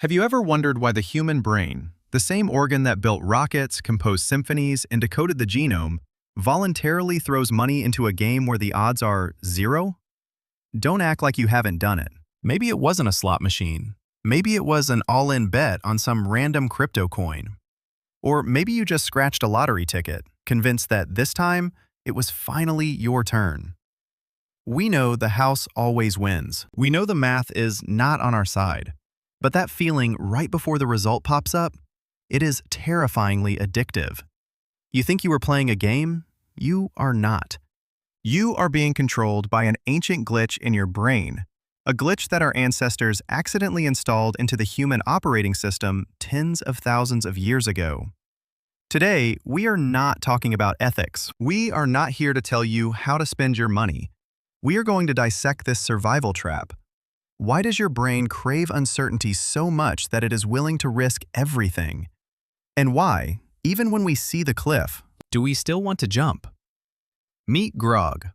Have you ever wondered why the human brain, the same organ that built rockets, composed symphonies, and decoded the genome, voluntarily throws money into a game where the odds are zero? Don't act like you haven't done it. Maybe it wasn't a slot machine. Maybe it was an all-in bet on some random crypto coin. Or maybe you just scratched a lottery ticket, convinced that this time, it was finally your turn. We know the house always wins. We know the math is not on our side. But that feeling right before the result pops up, it is terrifyingly addictive. You think you were playing a game? You are not. You are being controlled by an ancient glitch in your brain, a glitch that our ancestors accidentally installed into the human operating system tens of thousands of years ago. Today, we are not talking about ethics. We are not here to tell you how to spend your money. We are going to dissect this survival trap. Why does your brain crave uncertainty so much that it is willing to risk everything? And why, even when we see the cliff, do we still want to jump? Meet Grog.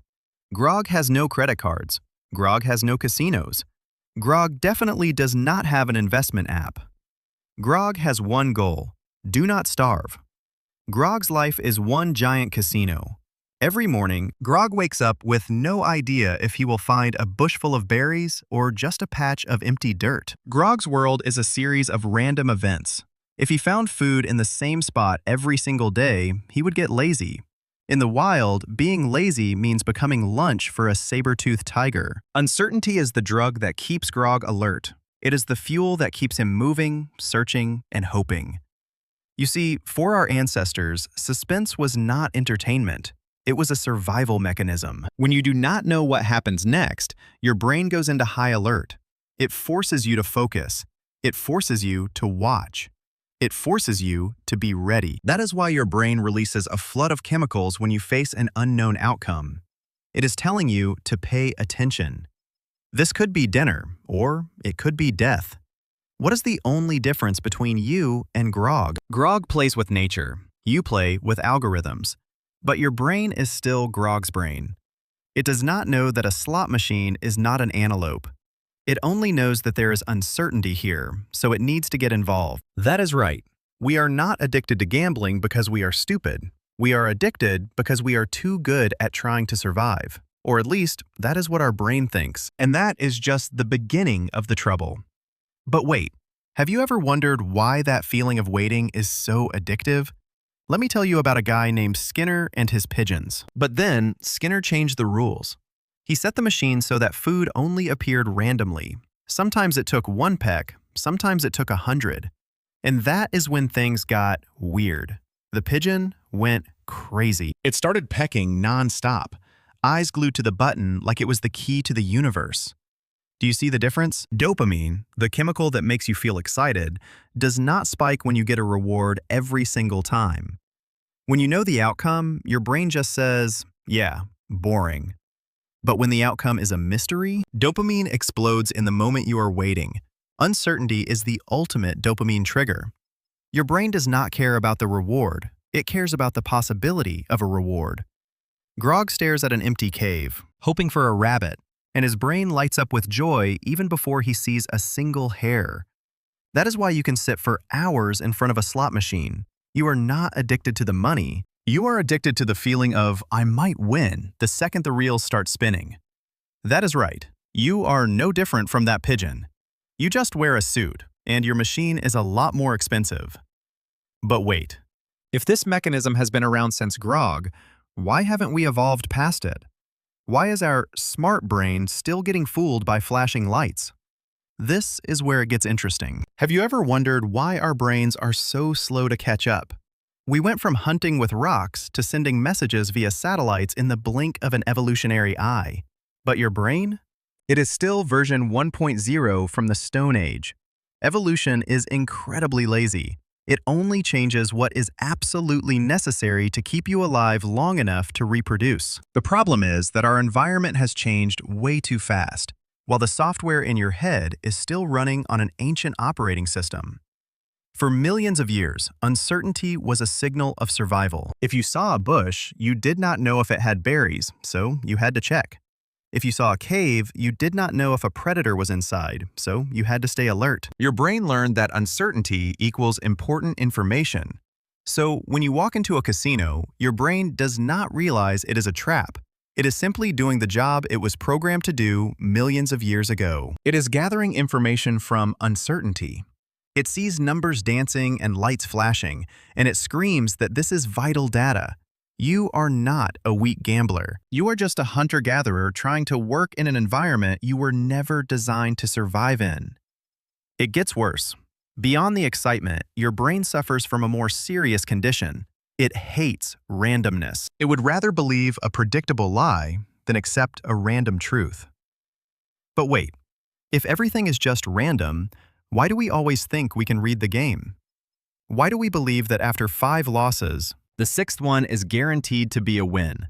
Grog has no credit cards. Grog has no casinos. Grog definitely does not have an investment app. Grog has one goal: do not starve. Grog's life is one giant casino. Every morning, Grog wakes up with no idea if he will find a bush full of berries or just a patch of empty dirt. Grog's world is a series of random events. If he found food in the same spot every single day, he would get lazy. In the wild, being lazy means becoming lunch for a saber-toothed tiger. Uncertainty is the drug that keeps Grog alert. It is the fuel that keeps him moving, searching, and hoping. You see, for our ancestors, suspense was not entertainment. It was a survival mechanism. When you do not know what happens next, your brain goes into high alert. It forces you to focus. It forces you to watch. It forces you to be ready. That is why your brain releases a flood of chemicals when you face an unknown outcome. It is telling you to pay attention. This could be dinner, or it could be death. What is the only difference between you and Grog? Grog plays with nature. You play with algorithms. But your brain is still Grog's brain. It does not know that a slot machine is not an antelope. It only knows that there is uncertainty here, so it needs to get involved. That is right. We are not addicted to gambling because we are stupid. We are addicted because we are too good at trying to survive. Or at least, that is what our brain thinks. And that is just the beginning of the trouble. But wait, have you ever wondered why that feeling of waiting is so addictive? Let me tell you about a guy named Skinner and his pigeons. But then, Skinner changed the rules. He set the machine so that food only appeared randomly. Sometimes it took 1 peck, sometimes it took 100. And that is when things got weird. The pigeon went crazy. It started pecking non-stop, eyes glued to the button like it was the key to the universe. Do you see the difference? Dopamine, the chemical that makes you feel excited, does not spike when you get a reward every single time. When you know the outcome, your brain just says, yeah, boring. But when the outcome is a mystery, dopamine explodes in the moment you are waiting. Uncertainty is the ultimate dopamine trigger. Your brain does not care about the reward. It cares about the possibility of a reward. Grog stares at an empty cave, hoping for a rabbit, and his brain lights up with joy even before he sees a single hair. That is why you can sit for hours in front of a slot machine. You are not addicted to the money. You are addicted to the feeling of, I might win, the second the reels start spinning. That is right. You are no different from that pigeon. You just wear a suit, and your machine is a lot more expensive. But wait. If this mechanism has been around since Grog, why haven't we evolved past it? Why is our smart brain still getting fooled by flashing lights? This is where it gets interesting. Have you ever wondered why our brains are so slow to catch up? We went from hunting with rocks to sending messages via satellites in the blink of an evolutionary eye. But your brain? It is still version 1.0 from the Stone Age. Evolution is incredibly lazy. It only changes what is absolutely necessary to keep you alive long enough to reproduce. The problem is that our environment has changed way too fast, while the software in your head is still running on an ancient operating system. For millions of years, uncertainty was a signal of survival. If you saw a bush, you did not know if it had berries, so you had to check. If you saw a cave, you did not know if a predator was inside, so you had to stay alert. Your brain learned that uncertainty equals important information. So when you walk into a casino, your brain does not realize it is a trap. It is simply doing the job it was programmed to do millions of years ago. It is gathering information from uncertainty. It sees numbers dancing and lights flashing, and it screams that this is vital data. You are not a weak gambler. You are just a hunter-gatherer trying to work in an environment you were never designed to survive in. It gets worse. Beyond the excitement, your brain suffers from a more serious condition. It hates randomness. It would rather believe a predictable lie than accept a random truth. But wait, if everything is just random, why do we always think we can read the game? Why do we believe that after 5 losses, the 6th one is guaranteed to be a win?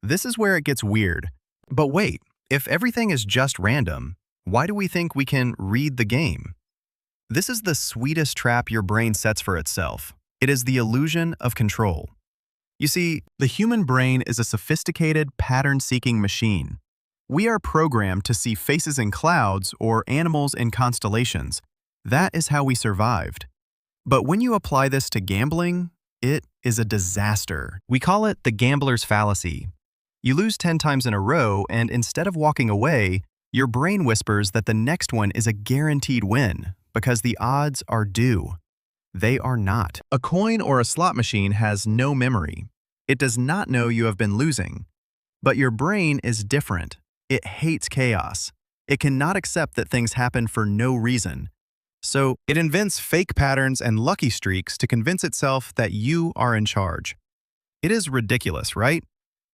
This is where it gets weird. But wait, if everything is just random, why do we think we can read the game? This is the sweetest trap your brain sets for itself. It is the illusion of control. You see, the human brain is a sophisticated, pattern-seeking machine. We are programmed to see faces in clouds or animals in constellations. That is how we survived. But when you apply this to gambling, it is a disaster. We call it the gambler's fallacy. You lose 10 times in a row, and instead of walking away, your brain whispers that the next one is a guaranteed win because the odds are due. They are not. A coin or a slot machine has no memory. It does not know you have been losing. But your brain is different. It hates chaos. It cannot accept that things happen for no reason. So it invents fake patterns and lucky streaks to convince itself that you are in charge. It is ridiculous, right?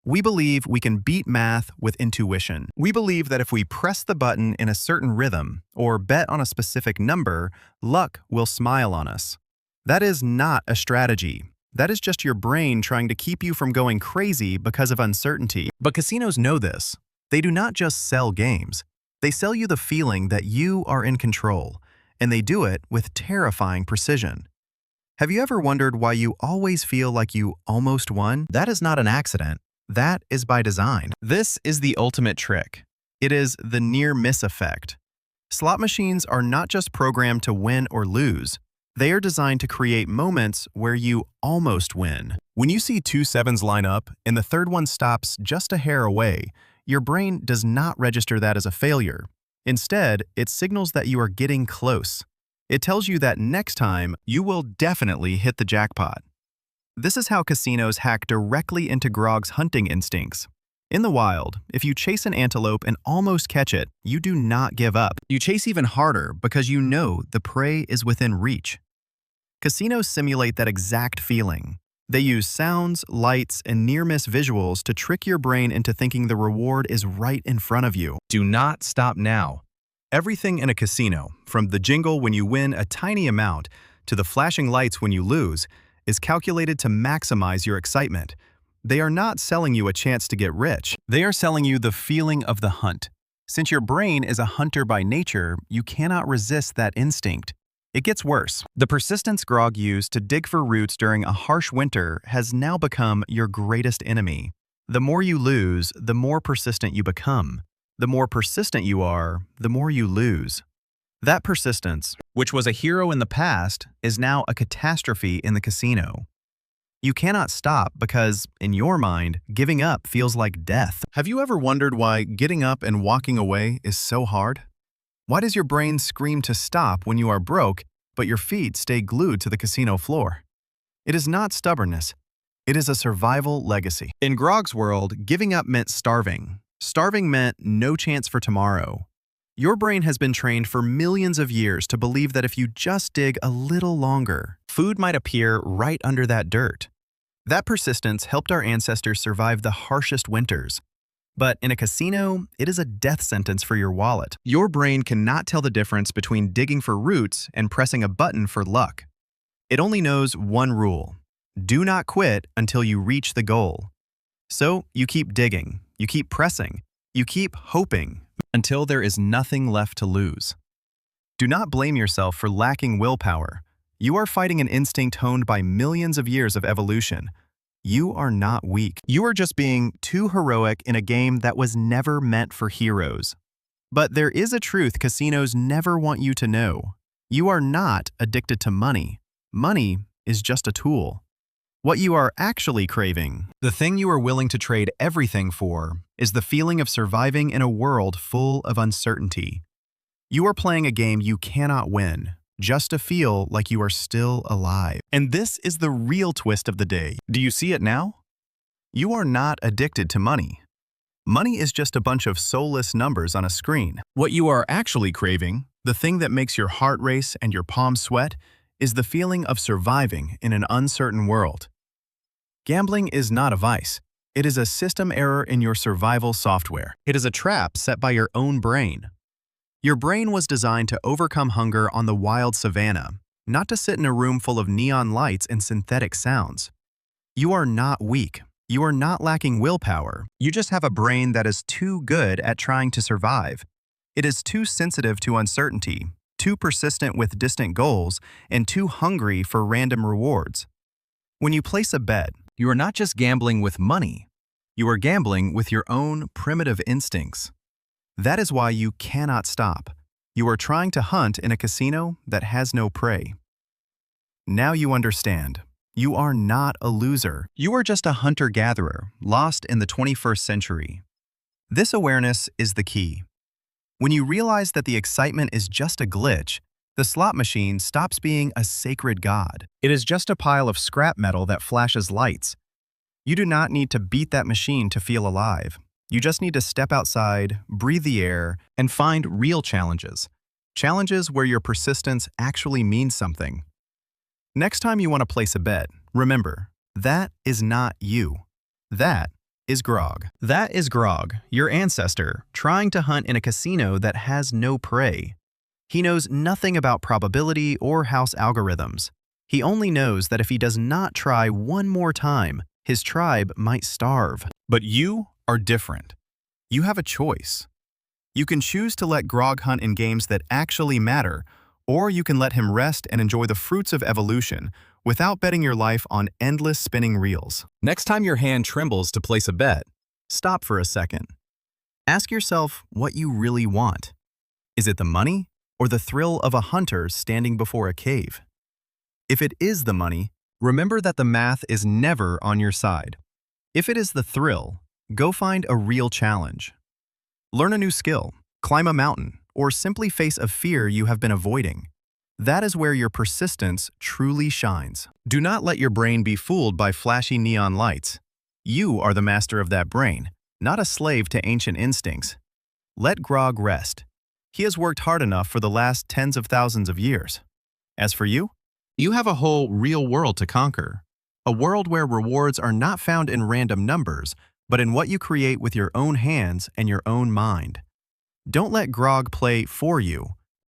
We believe we can beat math with intuition. We believe that if we press the button in a certain rhythm or bet on a specific number, luck will smile on us. That is not a strategy. That is just your brain trying to keep you from going crazy because of uncertainty. But casinos know this. They do not just sell games. They sell you the feeling that you are in control, and they do it with terrifying precision. Have you ever wondered why you always feel like you almost won? That is not an accident. That is by design. This is the ultimate trick. It is the near-miss effect. Slot machines are not just programmed to win or lose. They are designed to create moments where you almost win. When you see 2 sevens line up and the third one stops just a hair away, your brain does not register that as a failure. Instead, it signals that you are getting close. It tells you that next time, you will definitely hit the jackpot. This is how casinos hack directly into Grog's hunting instincts. In the wild, if you chase an antelope and almost catch it, you do not give up. You chase even harder because you know the prey is within reach. Casinos simulate that exact feeling. They use sounds, lights, and near-miss visuals to trick your brain into thinking the reward is right in front of you. Do not stop now. Everything in a casino, from the jingle when you win a tiny amount to the flashing lights when you lose, is calculated to maximize your excitement. They are not selling you a chance to get rich. They are selling you the feeling of the hunt. Since your brain is a hunter by nature, you cannot resist that instinct. It gets worse. The persistence Grog used to dig for roots during a harsh winter has now become your greatest enemy. The more you lose, the more persistent you become. The more persistent you are, the more you lose. That persistence, which was a hero in the past, is now a catastrophe in the casino. You cannot stop because, in your mind, giving up feels like death. Have you ever wondered why getting up and walking away is so hard? Why does your brain scream to stop when you are broke, but your feet stay glued to the casino floor? It is not stubbornness. It is a survival legacy. In Grog's world, giving up meant starving. Starving meant no chance for tomorrow. Your brain has been trained for millions of years to believe that if you just dig a little longer, food might appear right under that dirt. That persistence helped our ancestors survive the harshest winters. But in a casino, it is a death sentence for your wallet. Your brain cannot tell the difference between digging for roots and pressing a button for luck. It only knows one rule: do not quit until you reach the goal. So you keep digging, you keep pressing, you keep hoping until there is nothing left to lose. Do not blame yourself for lacking willpower. You are fighting an instinct honed by millions of years of evolution. You are not weak. You are just being too heroic in a game that was never meant for heroes. But there is a truth casinos never want you to know. You are not addicted to money. Money is just a tool. What you are actually craving, the thing you are willing to trade everything for, is the feeling of surviving in a world full of uncertainty. You are playing a game you cannot win, just to feel like you are still alive. And this is the real twist of the day. Do you see it now? You are not addicted to money. Money is just a bunch of soulless numbers on a screen. What you are actually craving, the thing that makes your heart race and your palms sweat, is the feeling of surviving in an uncertain world. Gambling is not a vice. It is a system error in your survival software. It is a trap set by your own brain. Your brain was designed to overcome hunger on the wild savanna, not to sit in a room full of neon lights and synthetic sounds. You are not weak. You are not lacking willpower. You just have a brain that is too good at trying to survive. It is too sensitive to uncertainty, too persistent with distant goals, and too hungry for random rewards. When you place a bet, you are not just gambling with money. You are gambling with your own primitive instincts. That is why you cannot stop. You are trying to hunt in a casino that has no prey. Now you understand. You are not a loser. You are just a hunter-gatherer, lost in the 21st century. This awareness is the key. When you realize that the excitement is just a glitch, the slot machine stops being a sacred god. It is just a pile of scrap metal that flashes lights. You do not need to beat that machine to feel alive. You just need to step outside, breathe the air, and find real challenges. Challenges where your persistence actually means something. Next time you want to place a bet, remember, that is not you. That is Grog. That is Grog, your ancestor, trying to hunt in a casino that has no prey. He knows nothing about probability or house algorithms. He only knows that if he does not try one more time, his tribe might starve. But you are different. You have a choice. You can choose to let Grog hunt in games that actually matter, or you can let him rest and enjoy the fruits of evolution without betting your life on endless spinning reels. Next time your hand trembles to place a bet, stop for a second. Ask yourself what you really want. Is it the money or the thrill of a hunter standing before a cave? If it is the money, remember that the math is never on your side. If it is the thrill, go find a real challenge. Learn a new skill, climb a mountain, or simply face a fear you have been avoiding. That is where your persistence truly shines. Do not let your brain be fooled by flashy neon lights. You are the master of that brain, not a slave to ancient instincts. Let Grog rest. He has worked hard enough for the last tens of thousands of years. As for you, you have a whole real world to conquer. A world where rewards are not found in random numbers, but in what you create with your own hands and your own mind. Don't let Grog play for you.